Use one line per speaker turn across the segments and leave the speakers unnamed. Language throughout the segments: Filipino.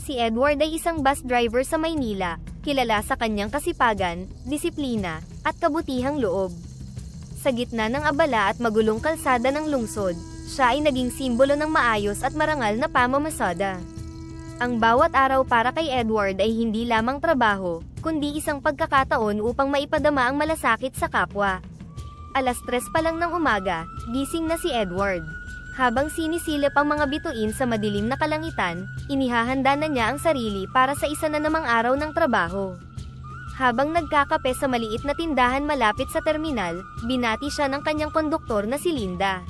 Si Edward ay isang bus driver sa Maynila, kilala sa kanyang kasipagan, disiplina, at kabutihang loob. Sa gitna ng abala at magulong kalsada ng lungsod, siya ay naging simbolo ng maayos at marangal na pamamasada. Ang bawat araw para kay Edward ay hindi lamang trabaho, kundi isang pagkakataon upang maipadama ang malasakit sa kapwa. Alas 3 pa lang ng umaga, gising na si Edward. Habang sinisilip ang mga bituin sa madilim na kalangitan, inihahanda na niya ang sarili para sa isa na namang araw ng trabaho. Habang nagkakape sa maliit na tindahan malapit sa terminal, binati siya ng kanyang konduktor na si Linda.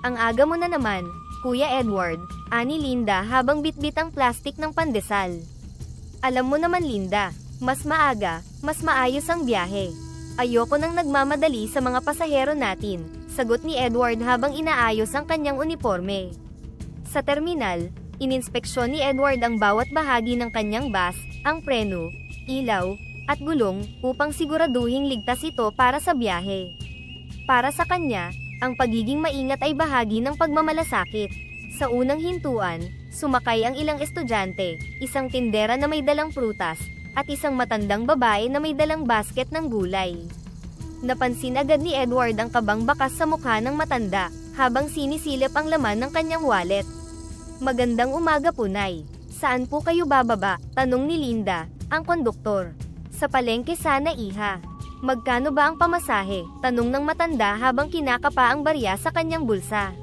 "Ang aga mo na naman, Kuya Edward," ani Linda habang bitbit ang plastik ng pandesal. "Alam mo naman Linda, mas maaga, mas maayos ang biyahe. Ayoko nang nagmamadali sa mga pasahero natin," sagot ni Edward habang inaayos ang kanyang uniforme. Sa terminal, ininspeksyon ni Edward ang bawat bahagi ng kanyang bus, ang preno, ilaw, at gulong, upang siguraduhing ligtas ito para sa biyahe. Para sa kanya, ang pagiging maingat ay bahagi ng pagmamalasakit. Sa unang hintuan, sumakay ang ilang estudyante, isang tindera na may dalang prutas, at isang matandang babae na may dalang basket ng gulay. Napansin agad ni Edward ang kabang bakas sa mukha ng matanda, habang sinisilip ang laman ng kanyang wallet. "Magandang umaga po Nay. Saan po kayo bababa?" tanong ni Linda, ang konduktor. "Sa palengke sana iha." "Magkano ba ang pamasahe?" tanong ng matanda habang kinakapa ang barya sa kanyang bulsa.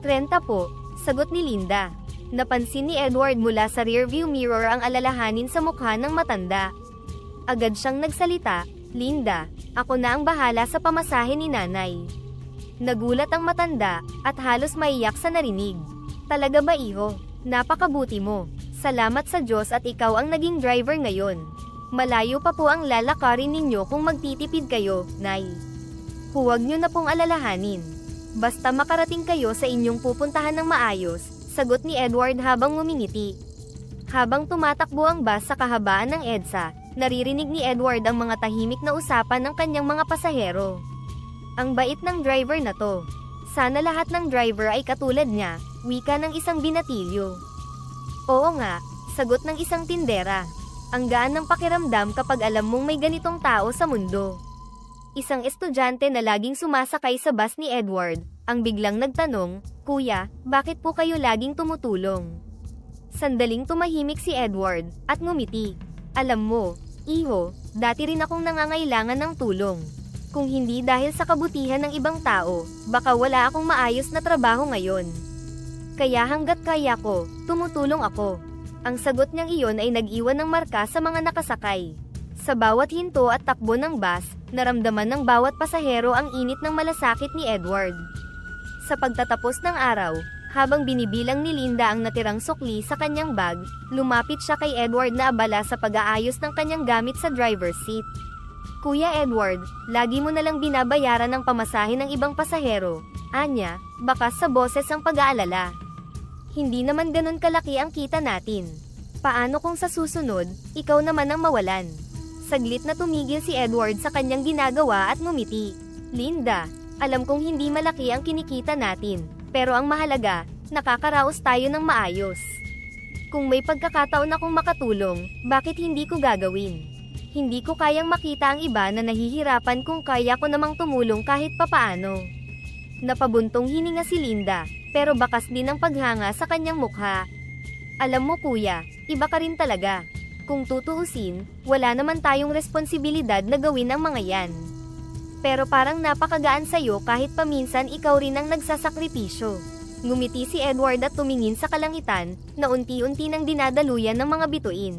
"30 po," sagot ni Linda. Napansin ni Edward mula sa rearview mirror ang alalahanin sa mukha ng matanda. Agad siyang nagsalita, "Linda, ako na ang bahala sa pamasahe ni Nanay." Nagulat ang matanda, at halos maiyak sa narinig. "Talaga ba iho? Napakabuti mo. Salamat sa Diyos at ikaw ang naging driver ngayon. Malayo pa po ang lalakarin ninyo kung magtitipid kayo, Nay. Huwag nyo na pong alalahanin. Basta makarating kayo sa inyong pupuntahan ng maayos," sagot ni Edward habang ngumingiti. Habang tumatakbo ang bus sa kahabaan ng EDSA, naririnig ni Edward ang mga tahimik na usapan ng kanyang mga pasahero. "Ang bait ng driver na to. Sana lahat ng driver ay katulad niya," wika ng isang binatilyo. "Oo nga," sagot ng isang tindera. "Ang gaan ng pakiramdam kapag alam mong may ganitong tao sa mundo." Isang estudyante na laging sumasakay sa bus ni Edward, ang biglang nagtanong, "Kuya, bakit po kayo laging tumutulong?" Sandaling tumahimik si Edward, at ngumiti. "Alam mo, iho, dati rin akong nangangailangan ng tulong. Kung hindi dahil sa kabutihan ng ibang tao, baka wala akong maayos na trabaho ngayon. Kaya hanggat kaya ko, tumutulong ako." Ang sagot niyang iyon ay nag-iwan ng marka sa mga nakasakay. Sa bawat hinto at takbo ng bus, naramdaman ng bawat pasahero ang init ng malasakit ni Edward. Sa pagtatapos ng araw, habang binibilang ni Linda ang natirang sukli sa kanyang bag, lumapit siya kay Edward na abala sa pag-aayos ng kanyang gamit sa driver's seat. "Kuya Edward, lagi mo nalang binabayaran ng pamasahe ng ibang pasahero," anya, bakas sa boses ang pag-aalala. "Hindi naman ganun kalaki ang kita natin. Paano kung sa susunod, ikaw naman ang mawalan?" Saglit na tumigil si Edward sa kanyang ginagawa at ngumiti. "Linda, alam kong hindi malaki ang kinikita natin, pero ang mahalaga, nakakaraos tayo ng maayos. Kung may pagkakataon akong makatulong, bakit hindi ko gagawin? Hindi ko kayang makita ang iba na nahihirapan kung kaya ko namang tumulong kahit papaano." Napabuntong hininga si Linda, pero bakas din ang paghanga sa kanyang mukha. "Alam mo kuya, iba ka rin talaga. Kung tutuusin, wala naman tayong responsibilidad na gawin ang mga yan. Pero parang napakagaan sa'yo kahit paminsan ikaw rin ang nagsasakripisyo." Ngumiti si Edward at tumingin sa kalangitan, na unti-unti nang dinadaluyan ng mga bituin.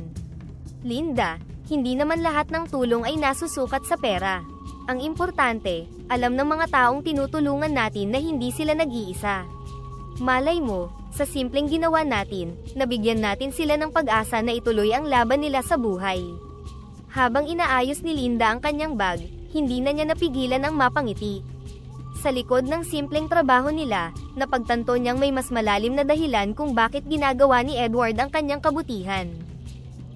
"Linda, hindi naman lahat ng tulong ay nasusukat sa pera. Ang importante, alam ng mga taong tinutulungan natin na hindi sila nag-iisa. Malay mo, sa simpleng ginawa natin, nabigyan natin sila ng pag-asa na ituloy ang laban nila sa buhay." Habang inaayos ni Linda ang kanyang bag, hindi na niya napigilan ang mapangiti. Sa likod ng simpleng trabaho nila, napagtanto niyang may mas malalim na dahilan kung bakit ginagawa ni Edward ang kanyang kabutihan.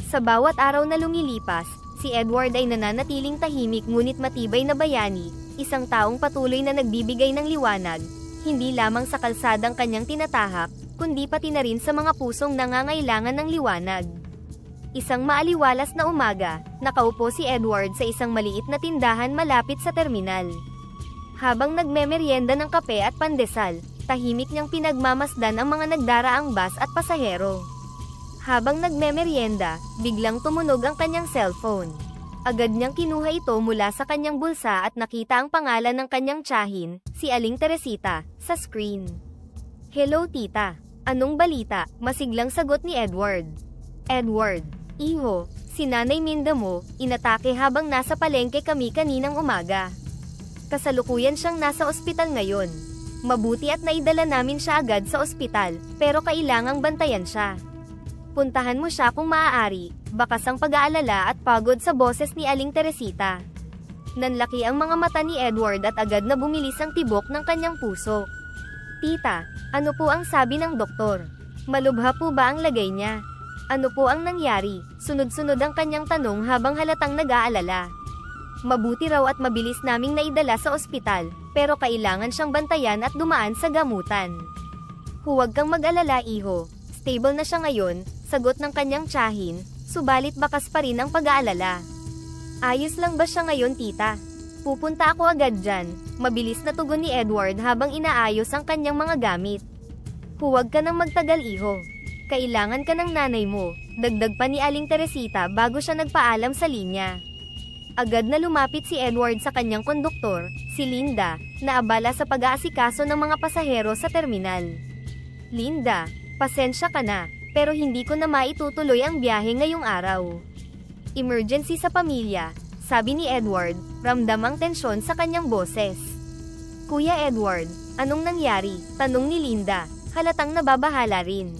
Sa bawat araw na lumilipas, si Edward ay nananatiling tahimik ngunit matibay na bayani, isang taong patuloy na nagbibigay ng liwanag, hindi lamang sa kalsadang kanyang tinatahak, kundi pati na rin sa mga pusong nangangailangan ng liwanag. Isang maaliwalas na umaga, nakaupo si Edward sa isang maliit na tindahan malapit sa terminal. Habang nagmemeryenda ng kape at pandesal, tahimik niyang pinagmamasdan ang mga nagdaraang bus at pasahero. Habang nagmemeryenda, biglang tumunog ang kanyang cellphone. Agad niyang kinuha ito mula sa kanyang bulsa at nakita ang pangalan ng kanyang tiyahin, si Aling Teresita, sa screen. "Hello tita. Anong balita?" masiglang sagot ni Edward. "Edward, iho, si Nanay Minda mo, inatake habang nasa palengke kami kaninang umaga. Kasalukuyan siyang nasa ospital ngayon. Mabuti at naidala namin siya agad sa ospital, pero kailangang bantayan siya. Puntahan mo siya kung maaari." Bakas ang pag-aalala at pagod sa boses ni Aling Teresita. Nanlaki ang mga mata ni Edward at agad na bumilis ang tibok ng kanyang puso. "Tita, ano po ang sabi ng doktor? Malubha po ba ang lagay niya? Ano po ang nangyari?" Sunod-sunod ang kanyang tanong habang halatang nag-aalala. "Mabuti raw at mabilis naming naidala sa ospital, pero kailangan siyang bantayan at dumaan sa gamutan. Huwag kang mag-alala iho, stable na siya ngayon," sagot ng kanyang tiyahin, subalit bakas pa rin ang pag-aalala. "Ayos lang ba siya ngayon tita? Pupunta ako agad dyan," mabilis na tugon ni Edward habang inaayos ang kanyang mga gamit. "Huwag ka nang magtagal iho. Kailangan ka ng nanay mo," dagdag pa ni Aling Teresita bago siya nagpaalam sa linya. Agad na lumapit si Edward sa kanyang konduktor, si Linda, na abala sa pag-aasikaso ng mga pasahero sa terminal. "Linda, pasensya ka na, pero hindi ko na maitutuloy ang biyahe ngayong araw. Emergency sa pamilya," sabi ni Edward, ramdam ang tensyon sa kanyang boses. "Kuya Edward, anong nangyari?" tanong ni Linda, halatang nababahala rin.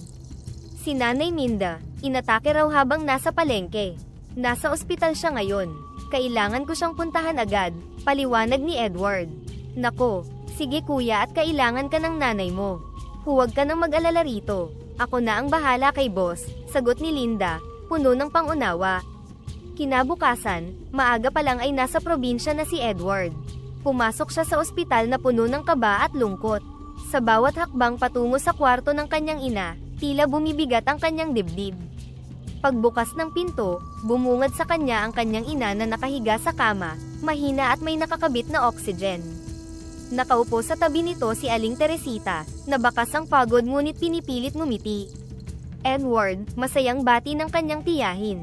"Si Nanay Minda, inatake raw habang nasa palengke. Nasa ospital siya ngayon. Kailangan ko siyang puntahan agad," paliwanag ni Edward. "Nako, sige kuya at kailangan ka ng nanay mo. Huwag ka nang mag-alala rito. Ako na ang bahala kay boss," sagot ni Linda, puno ng pangunawa. Kinabukasan, maaga pa lang ay nasa probinsya na si Edward. Pumasok siya sa ospital na puno ng kaba at lungkot. Sa bawat hakbang patungo sa kwarto ng kanyang ina, tila bumibigat ang kanyang dibdib. Pagbukas ng pinto, bumungad sa kanya ang kanyang ina na nakahiga sa kama, mahina at may nakakabit na oxygen. Nakaupo sa tabi nito si Aling Teresita, na bakas ang pagod ngunit pinipilit ngumiti. "Edward," masayang bati ng kanyang tiyahin.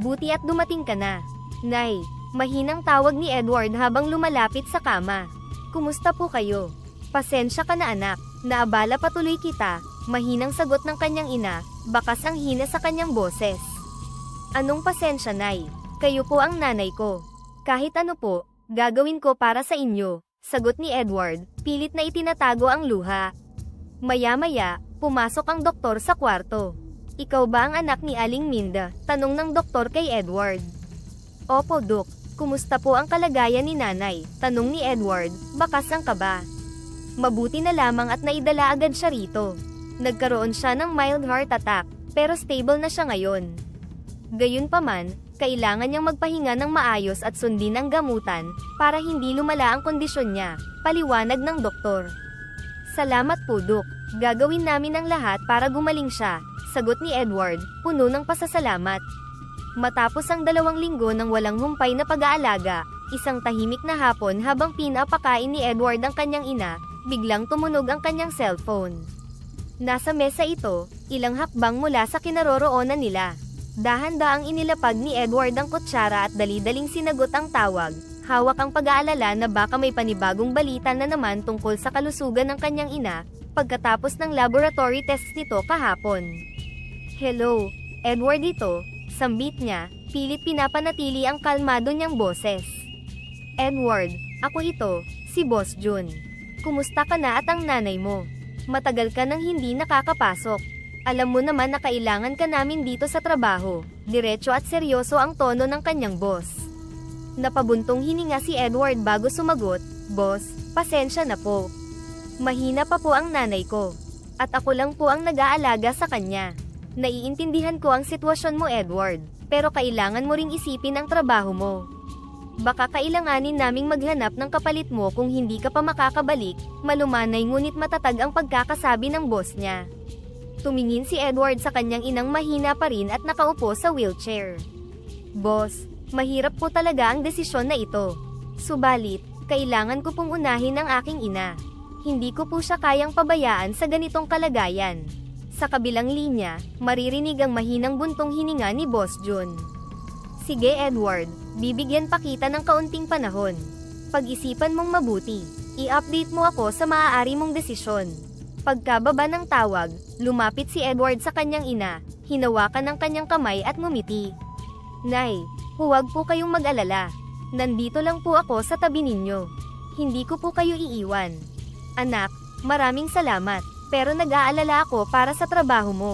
"Buti at dumating ka na." "Nay," mahinang tawag ni Edward habang lumalapit sa kama. "Kumusta po kayo? Pasensya ka na anak, naabala patuloy kita," mahinang sagot ng kanyang ina, bakas ang hina sa kanyang boses. "Anong pasensya nay? Kayo po ang nanay ko. Kahit ano po, gagawin ko para sa inyo," sagot ni Edward, pilit na itinatago ang luha. Maya-maya, pumasok ang doktor sa kwarto. "Ikaw ba ang anak ni Aling Minda?" tanong ng doktor kay Edward. "Opo dok, kumusta po ang kalagayan ni nanay?" tanong ni Edward, bakas ang kaba. "Mabuti na lamang at naidala agad siya rito. Nagkaroon siya ng mild heart attack, pero stable na siya ngayon. Gayunpaman, kailangan niyang magpahinga ng maayos at sundin ang gamutan, para hindi lumala ang kondisyon niya," paliwanag ng doktor. "Salamat po Dok, gagawin namin ang lahat para gumaling siya," sagot ni Edward, puno ng pasasalamat. Matapos ang 2 linggo ng walang humpay na pag-aalaga, isang tahimik na hapon habang pinapakain ni Edward ang kanyang ina, biglang tumunog ang kanyang cellphone. Nasa mesa ito, ilang hakbang mula sa kinaroroonan nila. Dahan-daang inilapag ni Edward ang kutsara at dali-daling sinagot ang tawag, hawak ang pag-aalala na baka may panibagong balita na naman tungkol sa kalusugan ng kanyang ina, pagkatapos ng laboratory tests nito kahapon. "Hello, Edward ito," sambit niya, pilit pinapanatili ang kalmado niyang boses. "Edward, ako ito, si Boss Jun. Kumusta ka na at ang nanay mo? Matagal ka nang hindi nakakapasok. Alam mo naman na kailangan ka namin dito sa trabaho." Diretso at seryoso ang tono ng kanyang boss. Napabuntong hininga si Edward bago sumagot, "Boss, pasensya na po. Mahina pa po ang nanay ko. At ako lang po ang nag-aalaga sa kanya. Naiintindihan ko ang sitwasyon mo Edward, pero kailangan mo ring isipin ang trabaho mo. Baka kailanganin naming maghanap ng kapalit mo kung hindi ka pa makakabalik." Malumanay ngunit matatag ang pagkakasabi ng boss niya. Tumingin si Edward sa kanyang inang mahina pa rin at nakaupo sa wheelchair. Boss, mahirap po talaga ang desisyon na ito. Subalit, kailangan ko pong unahin ang aking ina. Hindi ko po siya kayang pabayaan sa ganitong kalagayan. Sa kabilang linya, maririnig ang mahinang buntong hininga ni Boss Jun. Sige Edward, bibigyan pa kita ng kaunting panahon. Pag-isipan mong mabuti. I-update mo ako sa maaari mong desisyon. Pagkababa ng tawag, lumapit si Edward sa kanyang ina, hinawakan ang kanyang kamay at ngumiti. Nay, huwag po kayong mag-alala. Nandito lang po ako sa tabi ninyo. Hindi ko po kayo iiwan. Anak, maraming salamat, pero nag-aalala ako para sa trabaho mo.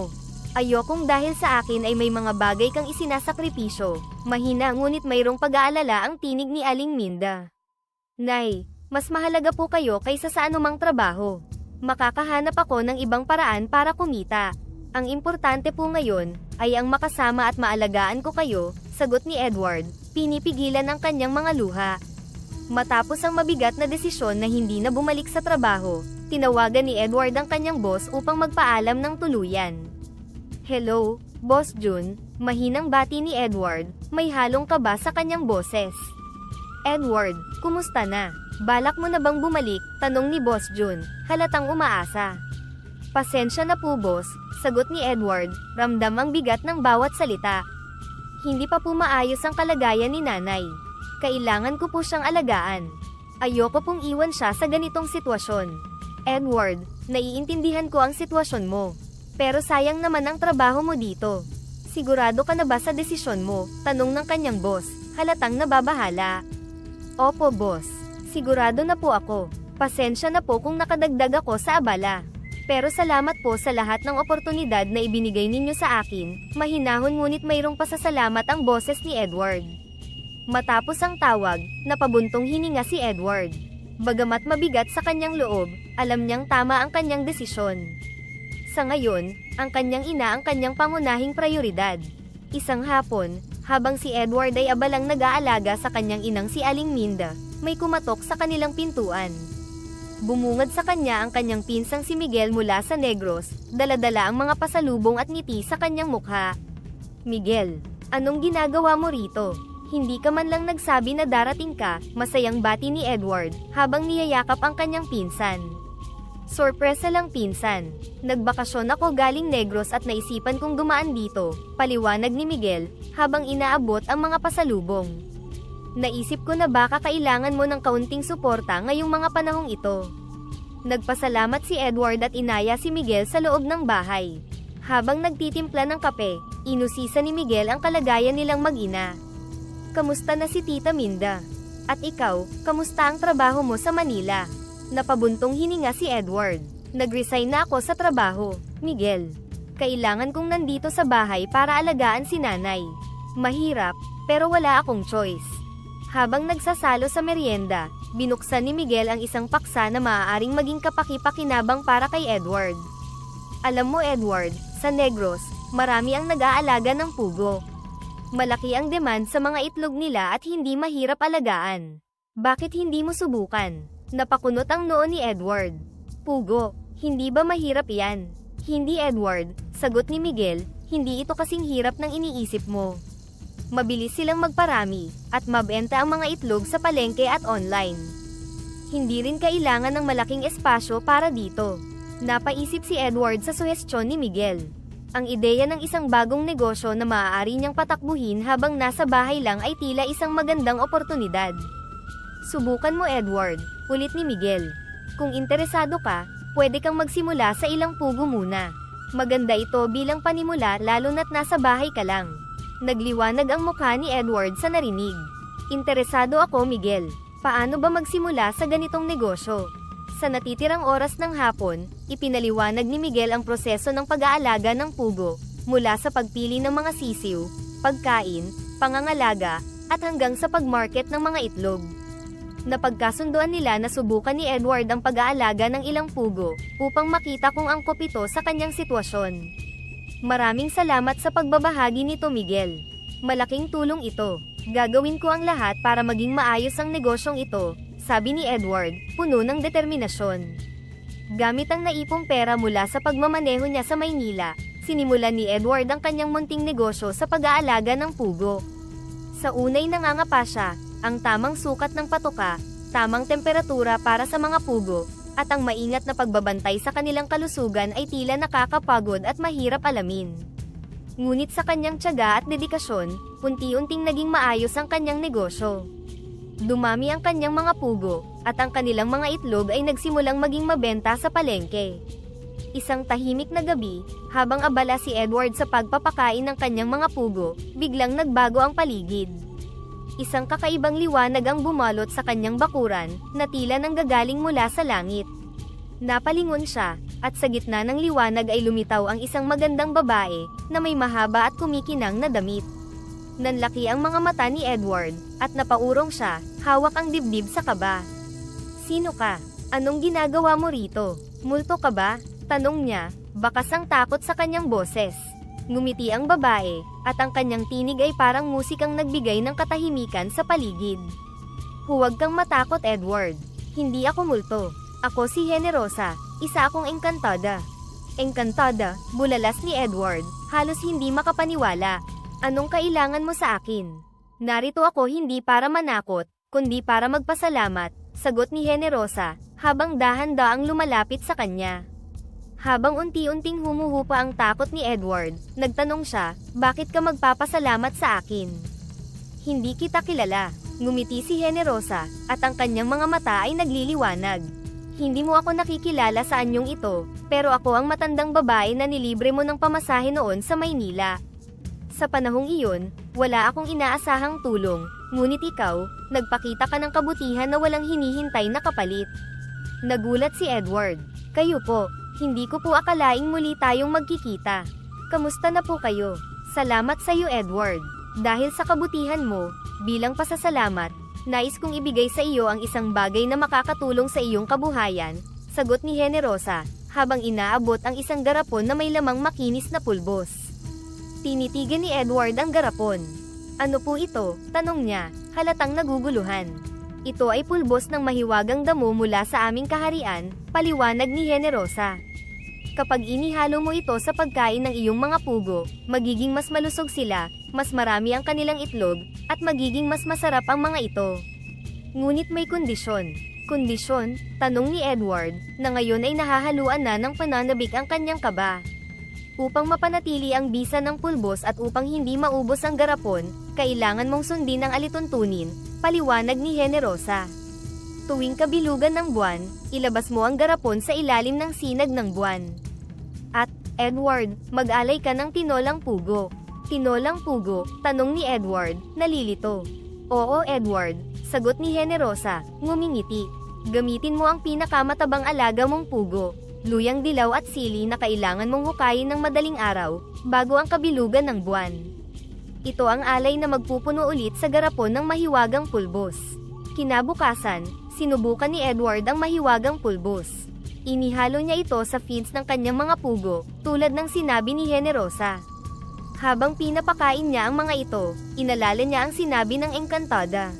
Ayokong dahil sa akin ay may mga bagay kang isinasakripisyo. Mahina ngunit mayroong pag-aalala ang tinig ni Aling Minda. Nay, mas mahalaga po kayo kaysa sa anumang trabaho. Makakahanap ako ng ibang paraan para kumita. Ang importante po ngayon, ay ang makasama at maalagaan ko kayo, sagot ni Edward, pinipigilan ang kanyang mga luha. Matapos ang mabigat na desisyon na hindi na bumalik sa trabaho, tinawagan ni Edward ang kanyang boss upang magpaalam ng tuluyan. Hello, Boss Jun, mahinang bati ni Edward, may halong kaba sa kanyang boses. Edward, kumusta na? Balak mo na bang bumalik? Tanong ni Boss Jun, halatang umaasa. Pasensya na po boss, sagot ni Edward, ramdam ang bigat ng bawat salita. Hindi pa po maayos ang kalagayan ni nanay. Kailangan ko po siyang alagaan. Ayoko pong iwan siya sa ganitong sitwasyon. Edward, naiintindihan ko ang sitwasyon mo. Pero sayang naman ang trabaho mo dito. Sigurado ka na ba sa desisyon mo? Tanong ng kanyang boss, halatang nababahala. Opo boss. Sigurado na po ako. Pasensya na po kung nakadagdag ako sa abala. Pero salamat po sa lahat ng oportunidad na ibinigay ninyo sa akin. Mahinahon ngunit mayroong pasasalamat ang boses ni Edward. Matapos ang tawag, napabuntong hininga si Edward. Bagamat mabigat sa kanyang loob, alam niyang tama ang kanyang desisyon. Sa ngayon, ang kanyang ina ang kanyang pangunahing prioridad. Isang hapon, habang si Edward ay abalang nag-aalaga sa kanyang inang si Aling Minda, may kumatok sa kanilang pintuan. Bumungad sa kanya ang kanyang pinsang si Miguel mula sa Negros, dala-dala ang mga pasalubong at ngiti sa kanyang mukha. Miguel, anong ginagawa mo rito? Hindi ka man lang nagsabi na darating ka, masayang bati ni Edward, habang niyayakap ang kanyang pinsan. Sorpresa lang pinsan. Nagbakasyon ako galing Negros at naisipan kong dumaan dito, paliwanag ni Miguel, habang inaabot ang mga pasalubong. Naisip ko na baka kailangan mo ng kaunting suporta ngayong mga panahong ito. Nagpasalamat si Edward at inaya si Miguel sa loob ng bahay. Habang nagtitimpla ng kape, inusisa ni Miguel ang kalagayan nilang mag-ina. Kamusta na si Tita Minda? At ikaw, kamusta ang trabaho mo sa Manila? Napabuntong hininga si Edward. Nag-resign na ako sa trabaho, Miguel. Kailangan kong nandito sa bahay para alagaan si nanay. Mahirap, pero wala akong choice. Habang nagsasalo sa merienda, binuksan ni Miguel ang isang paksa na maaaring maging kapaki-pakinabang para kay Edward. Alam mo Edward, sa Negros, marami ang nag-aalaga ng pugo. Malaki ang demand sa mga itlog nila at hindi mahirap alagaan. Bakit hindi mo subukan? Napakunot ang noo ni Edward. Pugo, hindi ba mahirap yan? Hindi Edward, sagot ni Miguel, hindi ito kasing hirap ng iniisip mo. Mabilis silang magparami, at mabenta ang mga itlog sa palengke at online. Hindi rin kailangan ng malaking espasyo para dito. Napaisip si Edward sa suhestyon ni Miguel. Ang ideya ng isang bagong negosyo na maaari niyang patakbuhin habang nasa bahay lang ay tila isang magandang oportunidad. Subukan mo Edward, ulit ni Miguel. Kung interesado ka, pwede kang magsimula sa ilang pugo muna. Maganda ito bilang panimula lalo na't nasa bahay ka lang. Nagliwanag ang mukha ni Edward sa narinig. Interesado ako Miguel. Paano ba magsimula sa ganitong negosyo? Sa natitirang oras ng hapon, ipinaliwanag ni Miguel ang proseso ng pag-aalaga ng pugo, mula sa pagpili ng mga sisiw, pagkain, pangangalaga, at hanggang sa pag-market ng mga itlog. Napagkasunduan nila na subukan ni Edward ang pag-aalaga ng ilang pugo, upang makita kung angkop ito sa kanyang sitwasyon. Maraming salamat sa pagbabahagi nito Miguel. Malaking tulong ito. Gagawin ko ang lahat para maging maayos ang negosyong ito, sabi ni Edward, puno ng determinasyon. Gamit ang naipong pera mula sa pagmamaneho niya sa Maynila, sinimulan ni Edward ang kanyang munting negosyo sa pag-aalaga ng pugo. Sa unay nangangapa siya, ang tamang sukat ng patuka, tamang temperatura para sa mga pugo, at ang maingat na pagbabantay sa kanilang kalusugan ay tila nakakapagod at mahirap alamin. Ngunit sa kanyang tiyaga at dedikasyon, unti-unting naging maayos ang kanyang negosyo. Dumami ang kanyang mga pugo, at ang kanilang mga itlog ay nagsimulang maging mabenta sa palengke. Isang tahimik na gabi, habang abala si Edward sa pagpapakain ng kanyang mga pugo, biglang nagbago ang paligid. Isang kakaibang liwanag ang bumalot sa kanyang bakuran, na tila nanggagaling mula sa langit. Napalingon siya, at sa gitna ng liwanag ay lumitaw ang isang magandang babae, na may mahaba at kumikinang na damit. Nanlaki ang mga mata ni Edward, at napaurong siya, hawak ang dibdib sa kaba. "Sino ka? Anong ginagawa mo rito? Multo ka ba?" tanong niya, bakas ang takot sa kanyang boses. Ngumiti ang babae, at ang kanyang tinig ay parang musikang nagbigay ng katahimikan sa paligid. "Huwag kang matakot, Edward. Hindi ako multo. Ako si Generosa, isa akong engkantada." "Engkantada?" bulalas ni Edward, halos hindi makapaniwala. "Anong kailangan mo sa akin?" "Narito ako hindi para manakot, kundi para magpasalamat," sagot ni Generosa, habang dahan-daang lumalapit sa kanya. Habang unti-unting humuhupa ang takot ni Edward, nagtanong siya, "Bakit ka magpapasalamat sa akin?" "Hindi kita kilala." Ngumiti si Generosa, at ang kanyang mga mata ay nagliliwanag. "Hindi mo ako nakikilala sa anyong ito, pero ako ang matandang babae na nilibre mo ng pamasahe noon sa Maynila. Sa panahong iyon, wala akong inaasahang tulong, ngunit ikaw, nagpakita ka ng kabutihan na walang hinihintay na kapalit." Nagulat si Edward. "Kayo po, hindi ko po akalaing muli tayong magkikita. Kamusta na po kayo?" "Salamat sa iyo, Edward. Dahil sa kabutihan mo, bilang pasasalamat, nais kong ibigay sa iyo ang isang bagay na makakatulong sa iyong kabuhayan," sagot ni Generosa, habang inaabot ang isang garapon na may lamang makinis na pulbos. Tinitigan ni Edward ang garapon. "Ano po ito?" tanong niya, halatang naguguluhan. "Ito ay pulbos ng mahiwagang damo mula sa aming kaharian," paliwanag ni Generosa. "Kapag inihalo mo ito sa pagkain ng iyong mga pugo, magiging mas malusog sila, mas marami ang kanilang itlog, at magiging mas masarap ang mga ito. Ngunit may kondisyon." "Kondisyon?" tanong ni Edward, na ngayon ay nahahaluan na ng pananabik ang kanyang kaba. "Upang mapanatili ang bisa ng pulbos at upang hindi maubos ang garapon, kailangan mong sundin ang alituntunin," paliwanag ni Generosa. "Tuwing kabilugan ng buwan, ilabas mo ang garapon sa ilalim ng sinag ng buwan. At, Edward, mag-alay ka ng tinolang pugo." "Tinolang pugo?" tanong ni Edward, nalilito. "Oo, Edward," sagot ni Generosa, ngumingiti. "Gamitin mo ang pinakamatabang alaga mong pugo, luyang dilaw at sili na kailangan mong hukayin ng madaling araw, bago ang kabilugan ng buwan. Ito ang alay na magpupuno ulit sa garapon ng mahiwagang pulbos." Kinabukasan, sinubukan ni Edward ang mahiwagang pulbos. Inihalo niya ito sa feeds ng kanyang mga pugo, tulad ng sinabi ni Generosa. Habang pinapakain niya ang mga ito, inalala niya ang sinabi ng engkantada.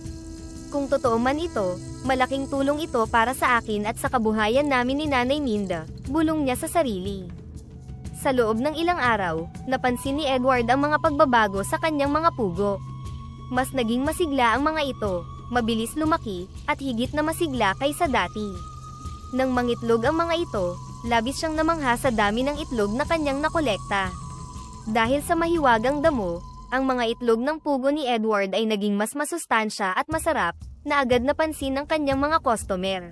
"Kung totoo man ito, malaking tulong ito para sa akin at sa kabuhayan namin ni Nanay Minda," bulong niya sa sarili. Sa loob ng ilang araw, napansin ni Edward ang mga pagbabago sa kanyang mga pugo. Mas naging masigla ang mga ito, mabilis lumaki, at higit na masigla kaysa dati. Nang mangitlog ang mga ito, labis siyang namangha sa dami ng itlog na kanyang nakolekta. Dahil sa mahiwagang damo, ang mga itlog ng pugo ni Edward ay naging mas masustansya at masarap, na agad napansin ng kanyang mga customer.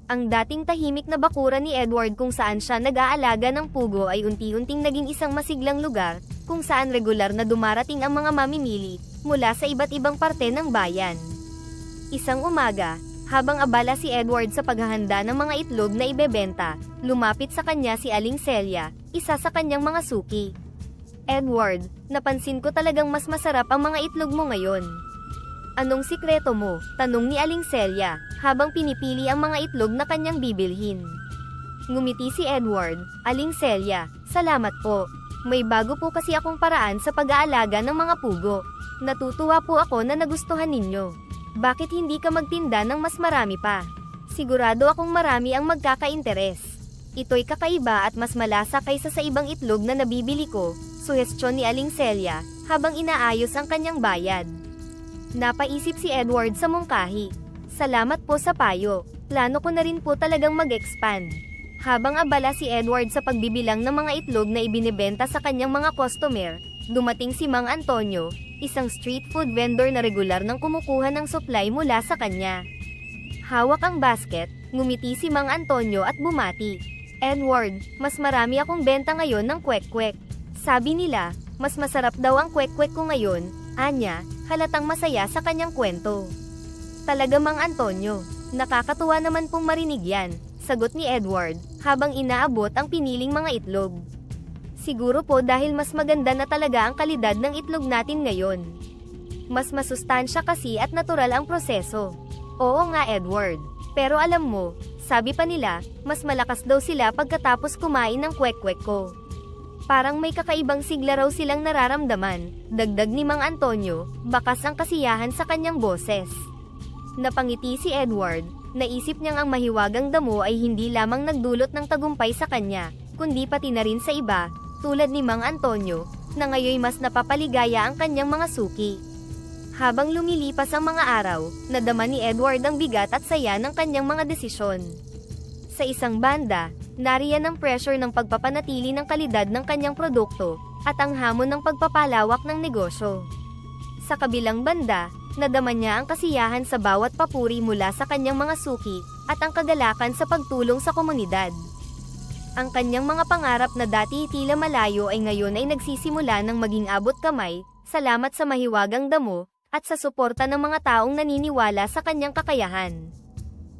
Ang dating tahimik na bakuran ni Edward kung saan siya nag-aalaga ng pugo ay unti-unting naging isang masiglang lugar, kung saan regular na dumarating ang mga mamimili, mula sa iba't ibang parte ng bayan. Isang umaga, habang abala si Edward sa paghahanda ng mga itlog na ibebenta, lumapit sa kanya si Aling Celia, isa sa kanyang mga suki. "Edward, napansin ko talagang mas masarap ang mga itlog mo ngayon. Anong sikreto mo?" tanong ni Aling Celia, habang pinipili ang mga itlog na kanyang bibilhin. Ngumiti si Edward. "Aling Celia, salamat po. May bago po kasi akong paraan sa pag-aalaga ng mga pugo. Natutuwa po ako na nagustuhan ninyo. Bakit hindi ka magtinda ng mas marami pa? Sigurado akong marami ang magkaka-interes." Ito'y kakaiba at mas malasa kaysa sa ibang itlog na nabibili ko, suhestyon ni Aling Celia, habang inaayos ang kanyang bayad. Napaisip si Edward sa mungkahi. Salamat po sa payo. Plano ko na rin po talagang mag-expand. Habang abala si Edward sa pagbibilang ng mga itlog na ibinebenta sa kanyang mga customer, dumating si Mang Antonio, isang street food vendor na regular nang kumukuha ng supply mula sa kanya. Hawak ang basket, ngumiti si Mang Antonio at bumati. Edward, mas marami akong benta ngayon ng kwek-kwek. Sabi nila, mas masarap daw ang kwek-kwek ko ngayon, anya, halatang masaya sa kanyang kwento. Talaga Mang Antonio, nakakatuwa naman pong marinig yan, sagot ni Edward, habang inaabot ang piniling mga itlog. Siguro po dahil mas maganda na talaga ang kalidad ng itlog natin ngayon. Mas masustansya kasi at natural ang proseso. Oo nga Edward, pero alam mo, sabi pa nila, mas malakas daw sila pagkatapos kumain ng kwek-kwek ko. Parang may kakaibang sigla raw silang nararamdaman, dagdag ni Mang Antonio, bakas ang kasiyahan sa kanyang boses. Napangiti si Edward, naisip niyang ang mahiwagang damo ay hindi lamang nagdulot ng tagumpay sa kanya, kundi pati na rin sa iba, tulad ni Mang Antonio, na ngayon mas napapaligaya ang kanyang mga suki. Habang lumilipas ang mga araw, nadama ni Edward ang bigat at saya ng kanyang mga desisyon. Sa isang banda, nariyan ang pressure ng pagpapanatili ng kalidad ng kanyang produkto, at ang hamon ng pagpapalawak ng negosyo. Sa kabilang banda, nadama niya ang kasiyahan sa bawat papuri mula sa kanyang mga suki, at ang kagalakan sa pagtulong sa komunidad. Ang kanyang mga pangarap na dati tila malayo ay ngayon ay nagsisimula ng maging abot kamay, salamat sa mahiwagang damo, at sa suporta ng mga taong naniniwala sa kanyang kakayahan.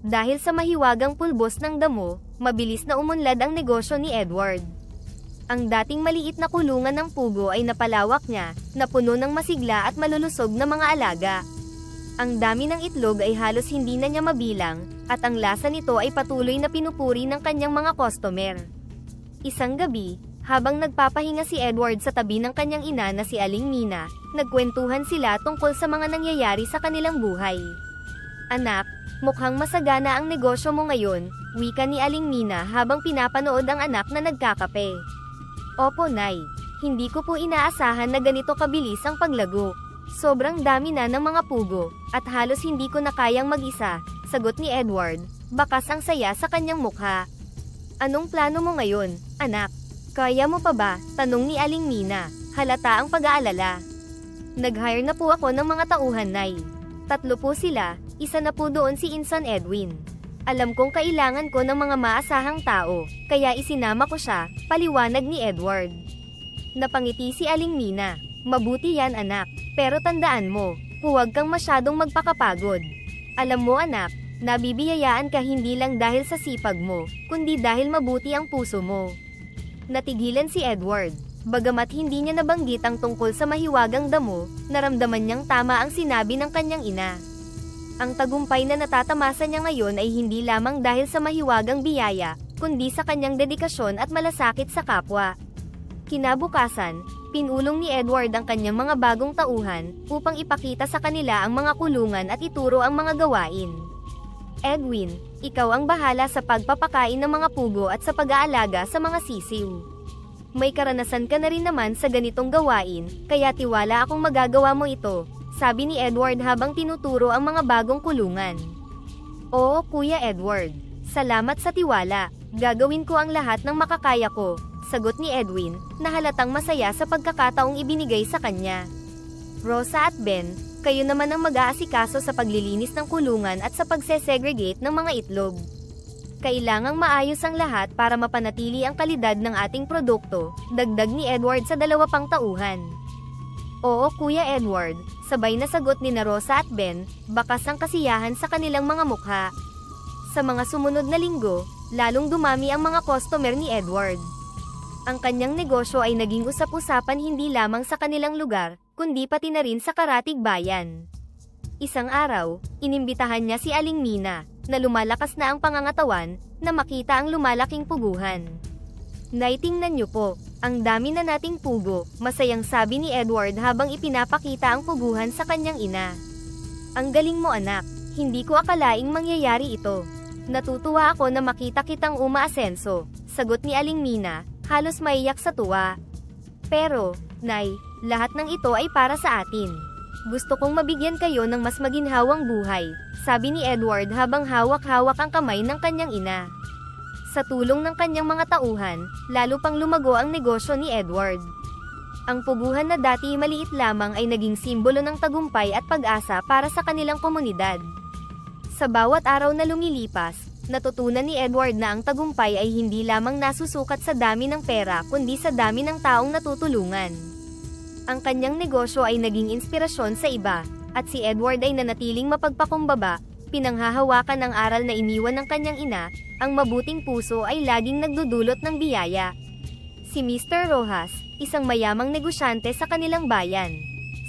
Dahil sa mahiwagang pulbos ng damo, mabilis na umunlad ang negosyo ni Edward. Ang dating maliit na kulungan ng pugo ay napalawak niya, na puno ng masigla at malulusog na mga alaga. Ang dami ng itlog ay halos hindi na niya mabilang, at ang lasa nito ay patuloy na pinupuri ng kanyang mga customer. Isang gabi, habang nagpapahinga si Edward sa tabi ng kanyang ina na si Aling Mina, nagkwentuhan sila tungkol sa mga nangyayari sa kanilang buhay. Anak, mukhang masagana ang negosyo mo ngayon, wika ni Aling Mina habang pinapanood ang anak na nagkakape. Opo Nay, hindi ko po inaasahan na ganito kabilis ang paglago. Sobrang dami na ng mga pugo, at halos hindi ko na kayang mag-isa, sagot ni Edward, bakas ang saya sa kanyang mukha. Anong plano mo ngayon, anak? Kaya mo pa ba? Tanong ni Aling Mina, halata ang pag-aalala. Nag-hire na po ako ng mga tauhan Nay. 3 po sila, isa na po doon si Insan Edwin. Alam kong kailangan ko ng mga maasahang tao, kaya isinama ko siya, paliwanag ni Edward. Napangiti si Aling Mina, mabuti yan anak, pero tandaan mo, huwag kang masyadong magpakapagod. Alam mo anak, nabibiyayaan ka hindi lang dahil sa sipag mo, kundi dahil mabuti ang puso mo. Natigilan si Edward, bagamat hindi niya nabanggit ang tungkol sa mahiwagang damo, naramdaman niyang tama ang sinabi ng kanyang ina. Ang tagumpay na natatamasa niya ngayon ay hindi lamang dahil sa mahiwagang biyaya, kundi sa kanyang dedikasyon at malasakit sa kapwa. Kinabukasan, pinulong ni Edward ang kanyang mga bagong tauhan, upang ipakita sa kanila ang mga kulungan at ituro ang mga gawain. Edwin, ikaw ang bahala sa pagpapakain ng mga pugo at sa pag-aalaga sa mga sisiw. May karanasan ka na rin naman sa ganitong gawain, kaya tiwala akong magagawa mo ito, sabi ni Edward habang tinuturo ang mga bagong kulungan. Oo Kuya Edward, salamat sa tiwala, gagawin ko ang lahat ng makakaya ko, sagot ni Edwin, na halatang masaya sa pagkakataong ibinigay sa kanya. Rosa at Ben, kayo naman ang mag-aasikaso sa paglilinis ng kulungan at sa pagsesegregate ng mga itlog. Kailangang maayos ang lahat para mapanatili ang kalidad ng ating produkto, dagdag ni Edward sa 2 pang tauhan. Oo Kuya Edward, sabay na sagot ni Rosa at Ben, bakas ang kasiyahan sa kanilang mga mukha. Sa mga sumunod na linggo, lalong dumami ang mga customer ni Edward. Ang kanyang negosyo ay naging usap-usapan hindi lamang sa kanilang lugar, kundi pati na rin sa karatig bayan. Isang araw, inimbitahan niya si Aling Mina, na lumalakas na ang pangangatawan, na makita ang lumalaking puguhan. Nay, tingnan niyo po, ang dami na nating pugo, masayang sabi ni Edward habang ipinapakita ang puguhan sa kanyang ina. Ang galing mo anak, hindi ko akalaing mangyayari ito. Natutuwa ako na makita kitang umaasenso, sagot ni Aling Mina, halos maiyak sa tuwa. Pero, Nay, lahat ng ito ay para sa atin. Gusto kong mabigyan kayo ng mas maginhawang buhay, sabi ni Edward habang hawak-hawak ang kamay ng kanyang ina. Sa tulong ng kanyang mga tauhan, lalo pang lumago ang negosyo ni Edward. Ang puguhan na dati maliit lamang ay naging simbolo ng tagumpay at pag-asa para sa kanilang komunidad. Sa bawat araw na lumilipas, natutunan ni Edward na ang tagumpay ay hindi lamang nasusukat sa dami ng pera kundi sa dami ng taong natutulungan. Ang kanyang negosyo ay naging inspirasyon sa iba, at si Edward ay nanatiling mapagpakumbaba, pinanghahawakan ang aral na iniwan ng kanyang ina, ang mabuting puso ay laging nagdudulot ng biyaya. Si Mr. Rojas, isang mayamang negosyante sa kanilang bayan.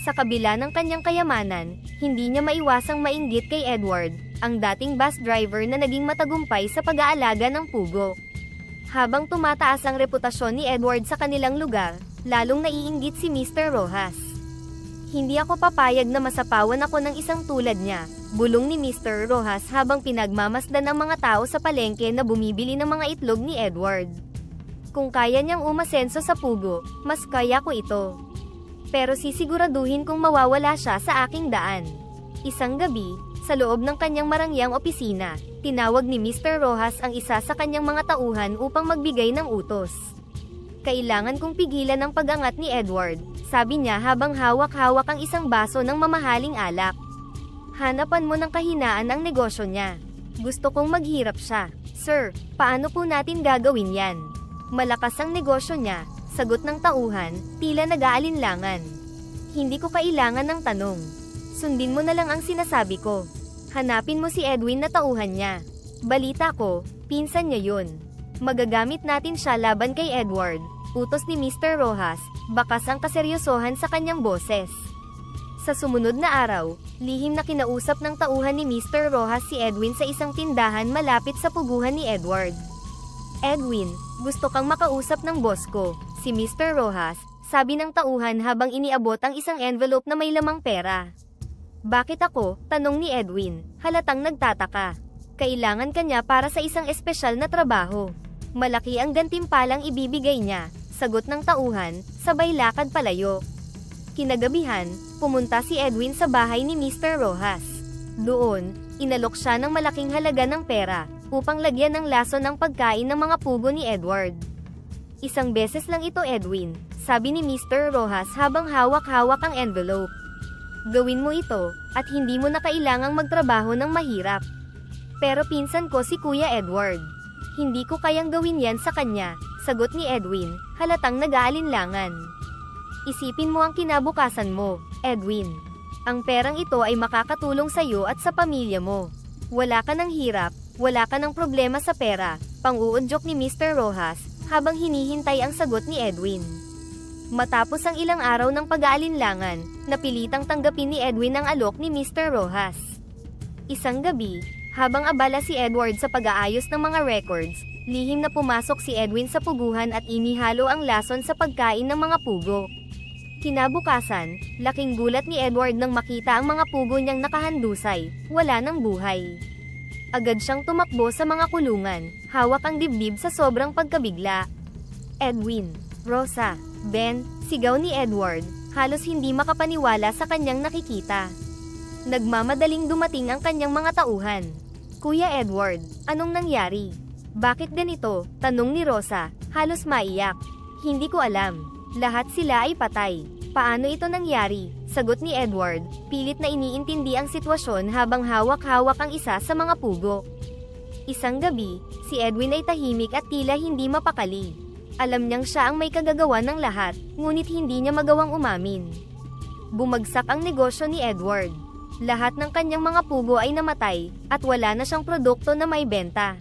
Sa kabila ng kanyang kayamanan, hindi niya maiwasang mainggit kay Edward, ang dating bus driver na naging matagumpay sa pag-aalaga ng pugo. Habang tumataas ang reputasyon ni Edward sa kanilang lugar, lalong naiinggit si Mr. Rojas. Hindi ako papayag na masapawan ako ng isang tulad niya, bulong ni Mr. Rojas habang pinagmamasdan ng mga tao sa palengke na bumibili ng mga itlog ni Edward. Kung kaya niyang umasenso sa pugo, mas kaya ko ito. Pero sisiguraduhin kong mawawala siya sa aking daan. Isang gabi, sa loob ng kanyang marangyang opisina, tinawag ni Mr. Rojas ang isa sa kanyang mga tauhan upang magbigay ng utos. Kailangan kong pigilan ang pag-angat ni Edward, sabi niya habang hawak-hawak ang isang baso ng mamahaling alak. Hanapan mo ng kahinaan ang negosyo niya. Gusto kong maghirap siya. Sir, paano po natin gagawin yan? Malakas ang negosyo niya, sagot ng tauhan, tila nag-aalinlangan. Hindi ko kailangan ng tanong. Sundin mo na lang ang sinasabi ko. Hanapin mo si Edwin na tauhan niya. Balita ko, pinsan niya yun. Magagamit natin siya laban kay Edward, utos ni Mr. Rojas, bakas ang kaseryosohan sa kanyang boses. Sa sumunod na araw, lihim na kinausap ng tauhan ni Mr. Rojas si Edwin sa isang tindahan malapit sa puguhan ni Edward. Edwin, gusto kang makausap ng boss ko, si Mr. Rojas, sabi ng tauhan habang iniabot ang isang envelope na may lamang pera. Bakit ako? Tanong ni Edwin, halatang nagtataka. Kailangan kanya para sa isang espesyal na trabaho. Malaki ang gantimpalang ibibigay niya, sagot ng tauhan, sabay lakad palayo. Kinagabihan, pumunta si Edwin sa bahay ni Mr. Rojas. Doon, inalok siya ng malaking halaga ng pera, upang lagyan ng laso ng pagkain ng mga pugo ni Edward. Isang beses lang ito Edwin, sabi ni Mr. Rojas habang hawak-hawak ang envelope. Gawin mo ito, at hindi mo na kailangang magtrabaho ng mahirap. Pero pinsan ko si Kuya Edward. Hindi ko kayang gawin yan sa kanya, sagot ni Edwin, halatang nag-aalinlangan. Isipin mo ang kinabukasan mo, Edwin. Ang perang ito ay makakatulong sa iyo at sa pamilya mo. Wala ka ng hirap, wala ka ng problema sa pera, pang-uudyok ni Mr. Rojas, habang hinihintay ang sagot ni Edwin. Matapos ang ilang araw ng pag-aalinlangan, napilitang tanggapin ni Edwin ang alok ni Mr. Rojas. Isang gabi, habang abala si Edward sa pag-aayos ng mga records, lihim na pumasok si Edwin sa puguhan at inihalo ang lason sa pagkain ng mga pugo. Kinabukasan, laking gulat ni Edward nang makita ang mga pugo niyang nakahandusay, wala ng buhay. Agad siyang tumakbo sa mga kulungan, hawak ang dibdib sa sobrang pagkabigla. Edwin, Rosa, Ben, sigaw ni Edward, halos hindi makapaniwala sa kanyang nakikita. Nagmamadaling dumating ang kanyang mga tauhan. Kuya Edward, anong nangyari? Bakit ganito? Tanong ni Rosa, halos maiyak. Hindi ko alam. Lahat sila ay patay. Paano ito nangyari? Sagot ni Edward, pilit na iniintindi ang sitwasyon habang hawak-hawak ang isa sa mga pugo. Isang gabi, si Edwin ay tahimik at tila hindi mapakali. Alam niyang siya ang may kagagawa ng lahat, ngunit hindi niya magawang umamin. Bumagsak ang negosyo ni Edward. Lahat ng kanyang mga pugo ay namatay, at wala na siyang produkto na may benta.